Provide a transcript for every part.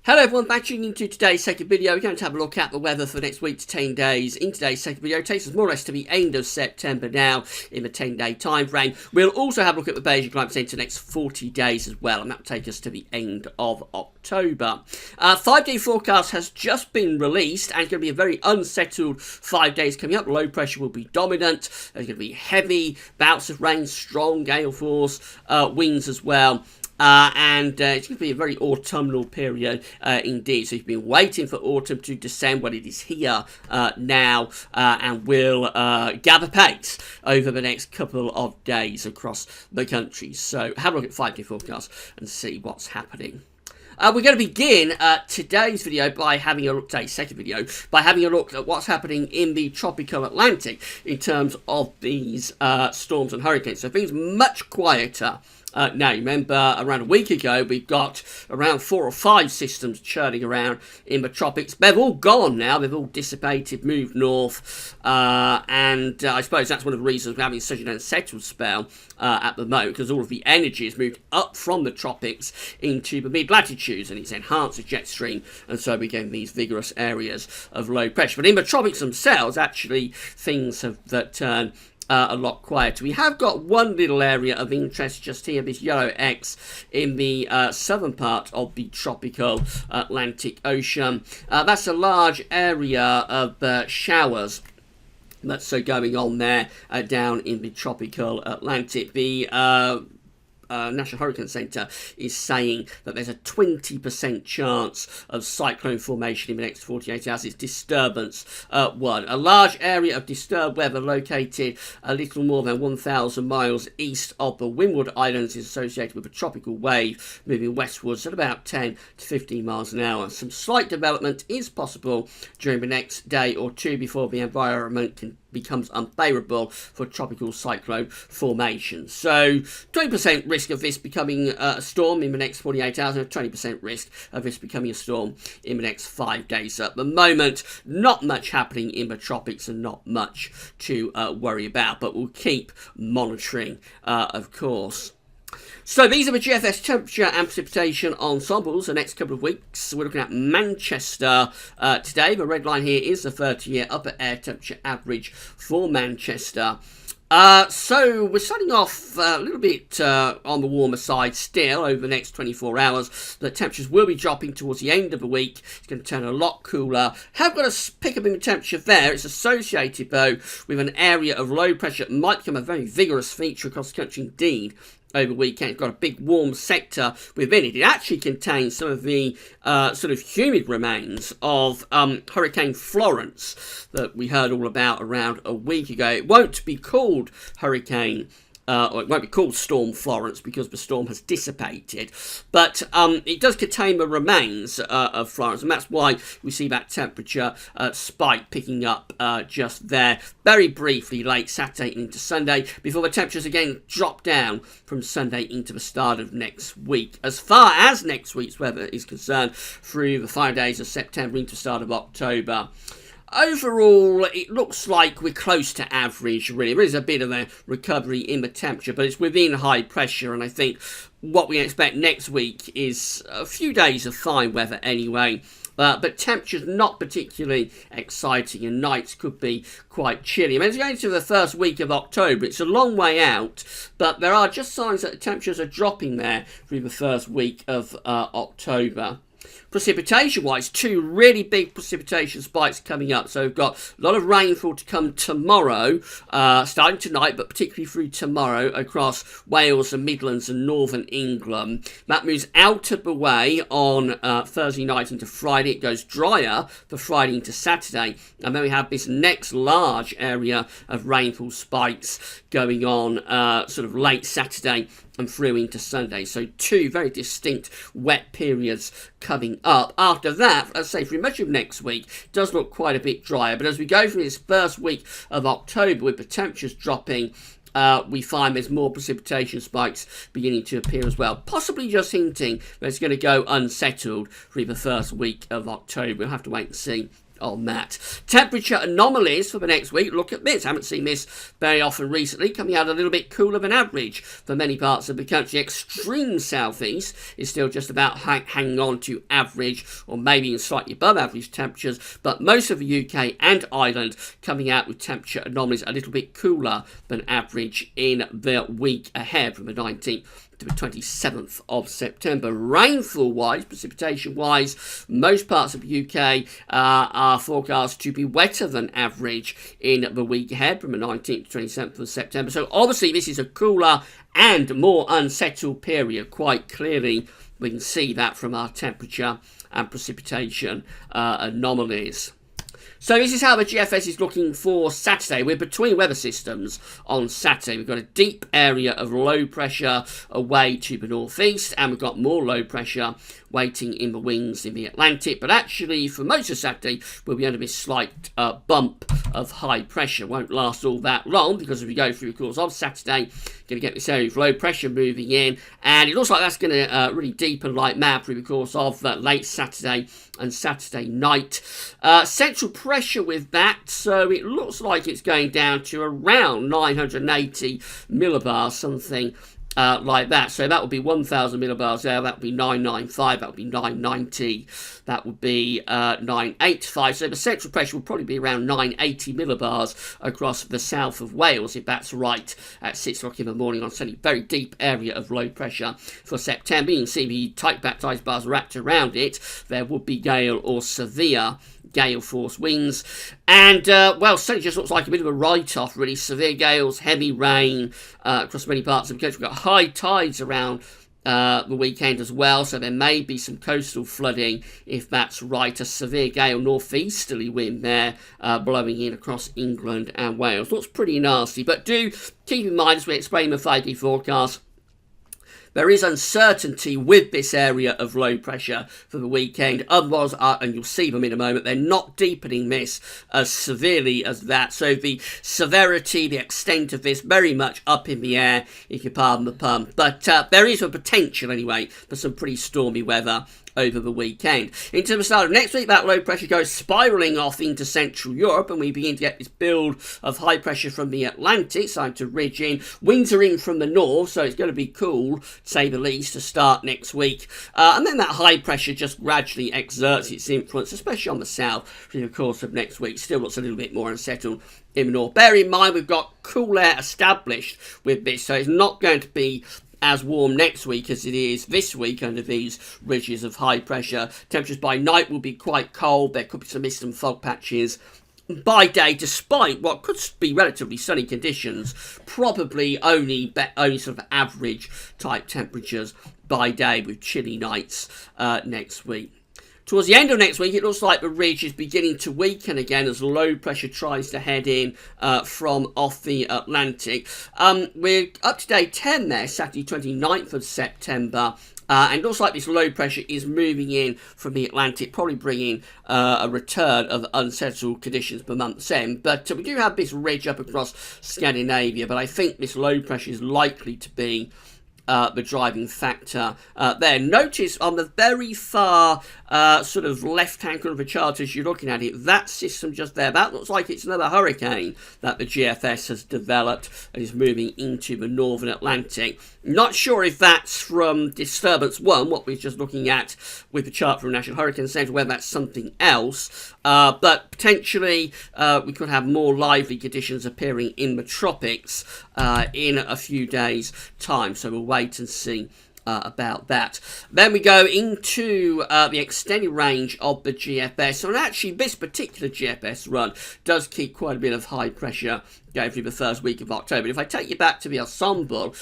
Hello everyone, back tuning into today's second video. We're going to have a look at the weather for the next week to 10 days. In today's second video, it takes us more or less to the end of September now in the 10-day time frame. We'll also have a look at the Beijing Climate Centre for the next 40 days as well, and that will take us to the end of October. 5-day forecast has just been released, and it's going to be a very unsettled 5 days coming up. Low pressure will be dominant. There's going to be heavy bouts of rain, strong gale force, winds as well. And it's going to be a very autumnal period indeed. So you've been waiting for autumn to descend. Well, it is here now and will gather pace over the next couple of days across the country. So have a look at 5-day forecast and see what's happening. We're going to begin today's video by having a look, today's second video, by having a look at what's happening in the tropical Atlantic in terms of these storms and hurricanes. So things much quieter. Now, you remember around a week ago, we've got around 4 or 5 systems churning around in the tropics. They've all gone now. They've all dissipated, moved north. And I suppose that's one of the reasons we're having such an unsettled spell at the moment, because all of the energy has moved up from the tropics into the mid-latitudes, and it's enhanced the jet stream. And so we're getting these vigorous areas of low pressure. But in the tropics themselves, actually, things have turned a lot quieter. We have got one little area of interest just here, this yellow X in the southern part of the tropical Atlantic Ocean. That's a large area of showers that's going on there down in the tropical Atlantic. The National Hurricane Centre is saying that there's a 20% chance of cyclone formation in the next 48 hours. It's disturbance 1. A large area of disturbed weather located a little more than 1,000 miles east of the Windward Islands is associated with a tropical wave moving westwards at about 10 to 15 miles an hour. Some slight development is possible during the next day or two before the environment becomes unfavourable for tropical cyclone formation. So 20% risk of this becoming a storm in the next 48 hours and a 20% risk of this becoming a storm in the next 5 days. So at the moment, not much happening in the tropics and not much to worry about, but we'll keep monitoring, of course. So these are the GFS temperature and precipitation ensembles the next couple of weeks. We're looking at Manchester today. The red line here is the 30-year upper air temperature average for Manchester. So we're starting off a little bit on the warmer side still over the next 24 hours. The temperatures will be dropping towards the end of the week. It's going to turn a lot cooler. Have got a pick up in the temperature there. It's associated though with an area of low pressure. It might become a very vigorous feature across the country indeed. Over the weekend, it's got a big warm sector within it. It actually contains some of the sort of humid remains of Hurricane Florence that we heard all about around a week ago. It won't be called Hurricane or it won't be called Storm Florence because the storm has dissipated, but it does contain the remains of Florence, and that's why we see that temperature spike picking up just there very briefly late Saturday into Sunday before the temperatures again drop down from Sunday into the start of next week. As far as next week's weather is concerned, through the 5 days of September into the start of October, overall, it looks like we're close to average, really. There is a bit of a recovery in the temperature, but it's within high pressure, and I think what we expect next week is a few days of fine weather anyway. But temperatures not particularly exciting, and nights could be quite chilly. I mean, it's going to the first week of October. It's a long way out, but there are just signs that the temperatures are dropping there through the first week of October. Precipitation-wise, 2 really big precipitation spikes coming up. So we've got a lot of rainfall to come tomorrow, starting tonight, but particularly through tomorrow across Wales, the Midlands and Northern England. That moves out of the way on Thursday night into Friday. It goes drier for Friday into Saturday. And then we have this next large area of rainfall spikes going on sort of late Saturday and through into Sunday. So 2 very distinct wet periods coming up. After that, let's say through much of next week, it does look quite a bit drier. But as we go through this first week of October with the temperatures dropping, we find there's more precipitation spikes beginning to appear as well. Possibly just hinting that it's going to go unsettled through the first week of October. We'll have to wait and see on that. Temperature anomalies for the next week. Look at this. Haven't seen this very often recently. Coming out a little bit cooler than average for many parts of the country. Extreme southeast is still just about hanging on to average or maybe even slightly above average temperatures. But most of the UK and Ireland coming out with temperature anomalies a little bit cooler than average in the week ahead from the 19th to the 27th of September. Rainfall-wise, precipitation-wise, most parts of the UK are forecast to be wetter than average in the week ahead from the 19th to 27th of September. So obviously this is a cooler and more unsettled period. Quite clearly we can see that from our temperature and precipitation anomalies. So this is how the GFS is looking for Saturday. We're between weather systems on Saturday. We've got a deep area of low pressure away to the northeast, and we've got more low pressure waiting in the wings in the Atlantic. But actually, for most of Saturday, we'll be under this slight bump of high pressure. Won't last all that long, because as we go through the course of Saturday, going to get this area of low pressure moving in, and it looks like that's going to really deepen like mad through the course of late Saturday and Saturday night. Central pressure with that, so it looks like it's going down to around 980 millibars, something like that. So that would be 1,000 millibars there, that would be 995, that would be 990, that would be 985. So the central pressure will probably be around 980 millibars across the south of Wales, if that's right, at 6 o'clock in the morning on a very deep area of low pressure for September. You can see the tight baptised bars wrapped around it. There would be gale or severe gale force winds, and well, certainly just looks like a bit of a write-off really. Severe gales, heavy rain across many parts of the country. We've got high tides around the weekend as well, so there may be some coastal flooding if that's right. A severe gale northeasterly wind there blowing in across England and Wales. Looks pretty nasty, but do keep in mind as we explain the 5D forecast, there is uncertainty with this area of low pressure for the weekend. Others are, and you'll see them in a moment, they're not deepening this as severely as that. So the severity, the extent of this, very much up in the air, if you pardon the pun. But there is a potential, anyway, for some pretty stormy weather over the weekend. Into the start of next week, that low pressure goes spiralling off into Central Europe, and we begin to get this build of high pressure from the Atlantic, starting to ridge in. Winds are in from the north, so it's going to be cool, to say the least, to start next week. And then that high pressure just gradually exerts its influence, especially on the south, through the course of next week. Still looks a little bit more unsettled in the north. Bear in mind, we've got cool air established with this, so it's not going to be as warm next week as it is this week under these ridges of high pressure. Temperatures by night will be quite cold. There could be some mist and fog patches. By day, despite what could be relatively sunny conditions, probably only sort of average type temperatures by day with chilly nights next week. Towards the end of next week, it looks like the ridge is beginning to weaken again as low pressure tries to head in from off the Atlantic. We're up to day 10 there, Saturday 29th of September. And it looks like this low pressure is moving in from the Atlantic, probably bringing a return of unsettled conditions per month's end. But we do have this ridge up across Scandinavia, but I think this low pressure is likely to be the driving factor there. Notice on the very far sort of left-hand corner of the chart as you're looking at it, that system just there, that looks like it's another hurricane that the GFS has developed and is moving into the northern Atlantic. Not sure if that's from disturbance 1, what we're just looking at with the chart from the National Hurricane Centre, whether that's something else, but potentially we could have more lively conditions appearing in the tropics in a few days' time, so we'll wait and see about that. Then we go into the extended range of the GFS, and actually this particular GFS run does keep quite a bit of high pressure going through the first week of October. If I take you back to the ensemble,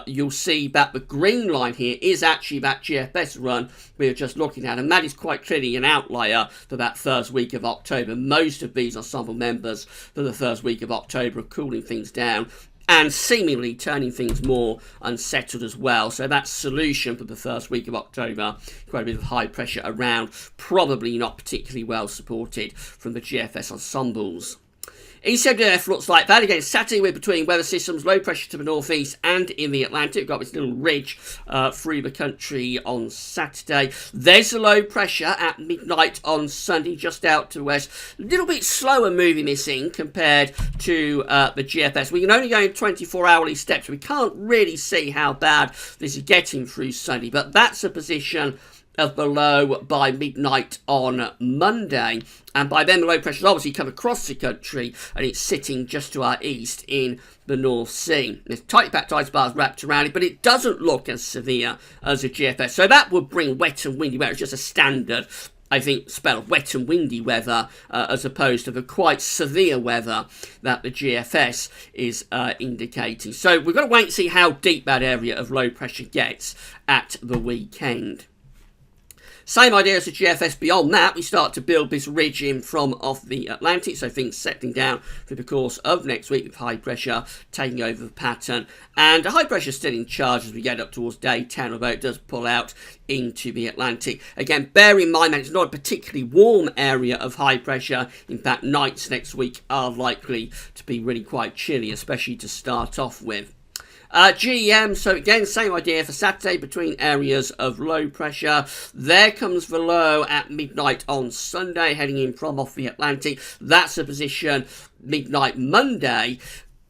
you'll see that the green line here is actually that GFS run we were just looking at, and that is quite clearly an outlier for that first week of October. Most of these ensemble members for the first week of October are cooling things down and seemingly turning things more unsettled as well. So that solution for the first week of October, quite a bit of high pressure around, probably not particularly well supported from the GFS ensembles. ECMWF looks like that. Again, Saturday we're between weather systems, low pressure to the northeast and in the Atlantic. We've got this little ridge through the country on Saturday. There's a low pressure at midnight on Sunday, just out to the west. A little bit slower moving this in compared to the GFS. We can only go in 24-hourly steps. We can't really see how bad this is getting through Sunday, but that's a position of below by midnight on Monday, and by then the low pressure has obviously come across the country and it's sitting just to our east in the North Sea. There's tightly packed isobars wrapped around it, but it doesn't look as severe as a GFS, so that would bring wet and windy weather. It's just a standard, I think, spell of wet and windy weather as opposed to the quite severe weather that the GFS is indicating. So we've got to wait and see how deep that area of low pressure gets at the weekend. Same idea as the GFS. Beyond that, we start to build this ridge in from off the Atlantic, so things settling down through the course of next week with high pressure taking over the pattern. And high pressure still in charge as we get up towards day 10, although it does pull out into the Atlantic. Again, bear in mind that it's not a particularly warm area of high pressure. In fact, nights next week are likely to be really quite chilly, especially to start off with. GEM, so again, same idea for Saturday between areas of low pressure. There comes the low at midnight on Sunday, heading in from off the Atlantic. That's a position midnight Monday.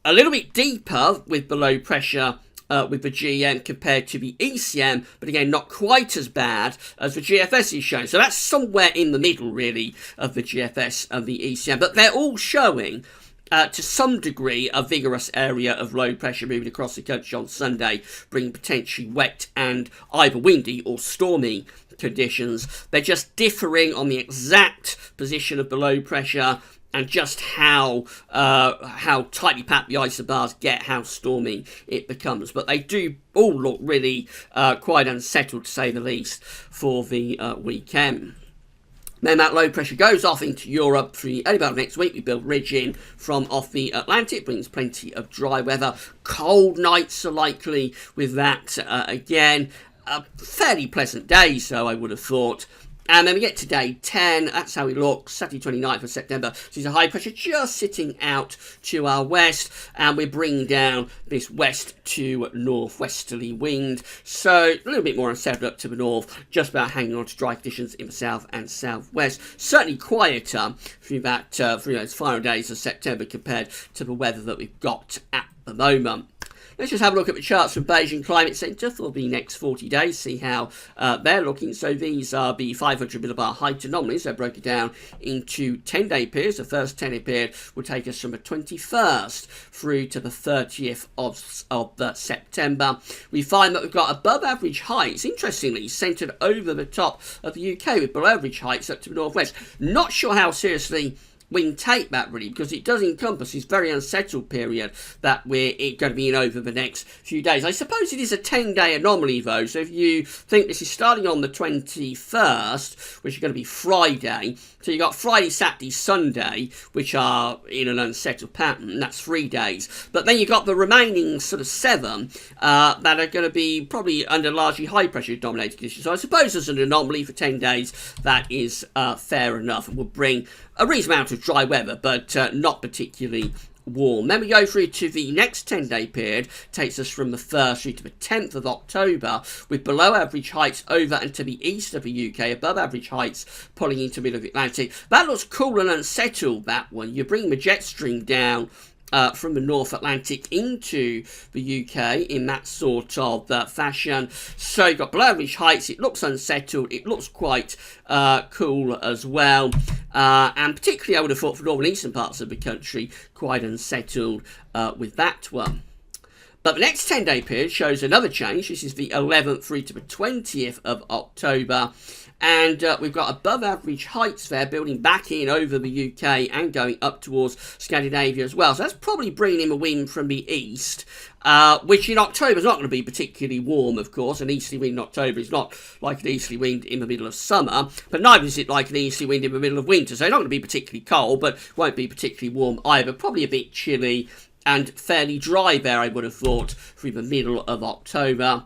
A little bit deeper with the low pressure with the GEM compared to the ECM, but again, not quite as bad as the GFS is showing. So that's somewhere in the middle, really, of the GFS and the ECM. But they're all showing to some degree, a vigorous area of low pressure moving across the country on Sunday, bringing potentially wet and either windy or stormy conditions. They're just differing on the exact position of the low pressure and just how tightly packed the isobars get, how stormy it becomes. But they do all look really quite unsettled, to say the least, for the weekend. Then that low pressure goes off into Europe through the early part of next week. We build ridge in from off the Atlantic, brings plenty of dry weather. Cold nights are likely with that again. Fairly pleasant days, so I would have thought. And then we get to day 10, that's how we look, Saturday 29th of September. So there's a high pressure just sitting out to our west, and we're bringing down this west to northwesterly wind. So a little bit more unsettled up to the north, just about hanging on to dry conditions in the south and southwest. Certainly quieter through those final days of September compared to the weather that we've got at the moment. Let's just have a look at the charts from Beijing Climate Centre for the next 40 days, see how they're looking. So these are the 500 millibar height anomalies. They're broken down into 10-day periods. The first 10-day period will take us from the 21st through to the 30th of September. We find that we've got above average heights, interestingly, centred over the top of the UK, with below average heights up to the northwest. Not sure how seriously we can take that, really, because it does encompass this very unsettled period that we're going to be in over the next few days. I suppose it is a 10-day anomaly, though, so if you think this is starting on the 21st, which is going to be Friday, so you've got Friday, Saturday, Sunday, which are in an unsettled pattern. That's 3 days. But then you've got the remaining sort of 7 that are going to be probably under largely high-pressure dominated conditions. So I suppose there's an anomaly for 10 days that is fair enough and will bring a reasonable amount of dry weather, but not particularly warm. Then we go through to the next 10-day period, takes us from the 1st through to the 10th of October, with below average heights over and to the east of the UK, above average heights pulling into the middle of the Atlantic. That looks cool and unsettled, that one. You bring the jet stream down from the North Atlantic into the UK in that sort of fashion. So you've got below average heights, it looks unsettled, it looks quite cool as well, and particularly I would have thought for northern eastern parts of the country, quite unsettled with that one. But the next 10-day period shows another change. This is the 11th through to the 20th of October. And we've got above average heights there, building back in over the UK and going up towards Scandinavia as well. So that's probably bringing in a wind from the east, which in October is not going to be particularly warm, of course. An easterly wind in October is not like an easterly wind in the middle of summer, but neither is it like an easterly wind in the middle of winter. So it's not going to be particularly cold, but won't be particularly warm either. Probably a bit chilly and fairly dry there, I would have thought, through the middle of October.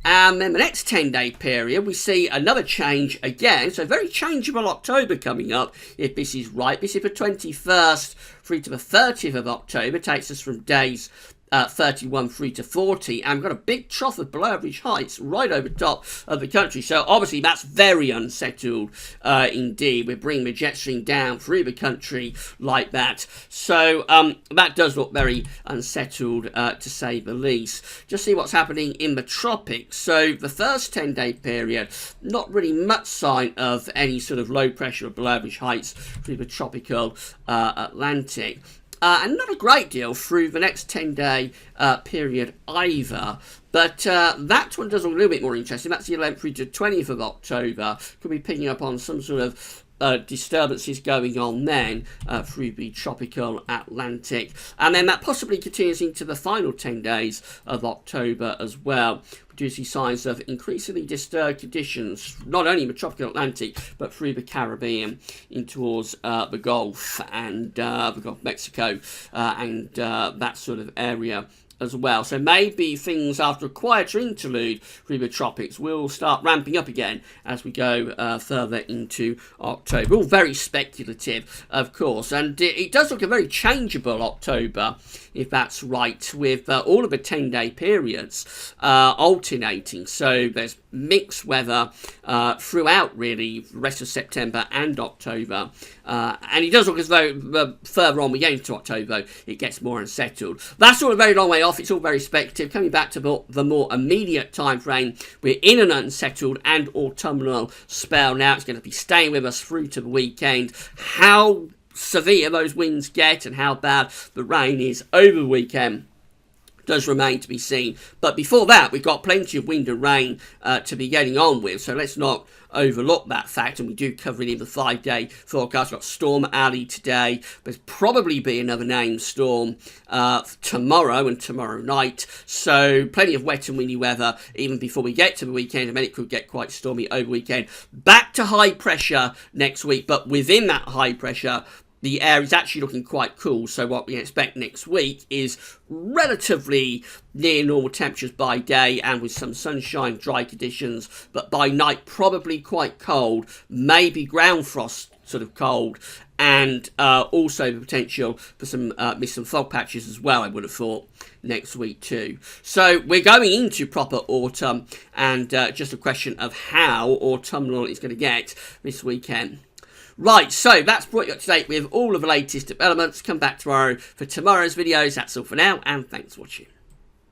And then the next 10-day period, we see another change again. So very changeable October coming up, if this is right. This is the 21st through to the 30th of October. Takes us from days 31 through to 40, and we've got a big trough of below average heights right over top of the country. So obviously that's very unsettled indeed. We're bringing the jet stream down through the country like that. So that does look very unsettled to say the least. Just see what's happening in the tropics. So the first 10-day period, not really much sign of any sort of low pressure or below average heights through the tropical Atlantic. And not a great deal through the next 10-day period either. But that one does look a little bit more interesting. That's the 11th through to 20th of October. Could be picking up on some sort of disturbances going on then through the tropical Atlantic. And then that possibly continues into the final 10 days of October as well, producing signs of increasingly disturbed conditions, not only in the tropical Atlantic, but through the Caribbean in towards the Gulf and the Gulf of Mexico and that sort of area as well. So maybe things after a quieter interlude through the tropics will start ramping up again as we go further into October. All very speculative, of course, and it does look a very changeable October, if that's right, with all of the 10-day periods alternating. So there's mixed weather throughout really the rest of September and October, and it does look as though further on we get into October it gets more unsettled. That's all a very long way off. It's all very speculative. Coming back to the more immediate time frame, we're in an unsettled and autumnal spell now. It's going to be staying with us through to the weekend. How severe those winds get and how bad the rain is over the weekend does remain to be seen. But before that, we've got plenty of wind and rain to be getting on with, so let's not overlook that fact, and we do cover it in the 5-day forecast. We've got Storm Alley today. There's probably be another named storm tomorrow and tomorrow night, so plenty of wet and windy weather even before we get to the weekend, and then it could get quite stormy over the weekend. Back to high pressure next week, but within that high pressure, the air is actually looking quite cool, so what we expect next week is relatively near normal temperatures by day and with some sunshine, dry conditions, but by night probably quite cold, maybe ground frost sort of cold, and also the potential for some mist and fog patches as well, I would have thought, next week too. So we're going into proper autumn, and just a question of how autumnal it's going to get this weekend. Right, so that's brought you up to date with all of the latest developments. Come back tomorrow for tomorrow's videos. That's all for now, and thanks for watching.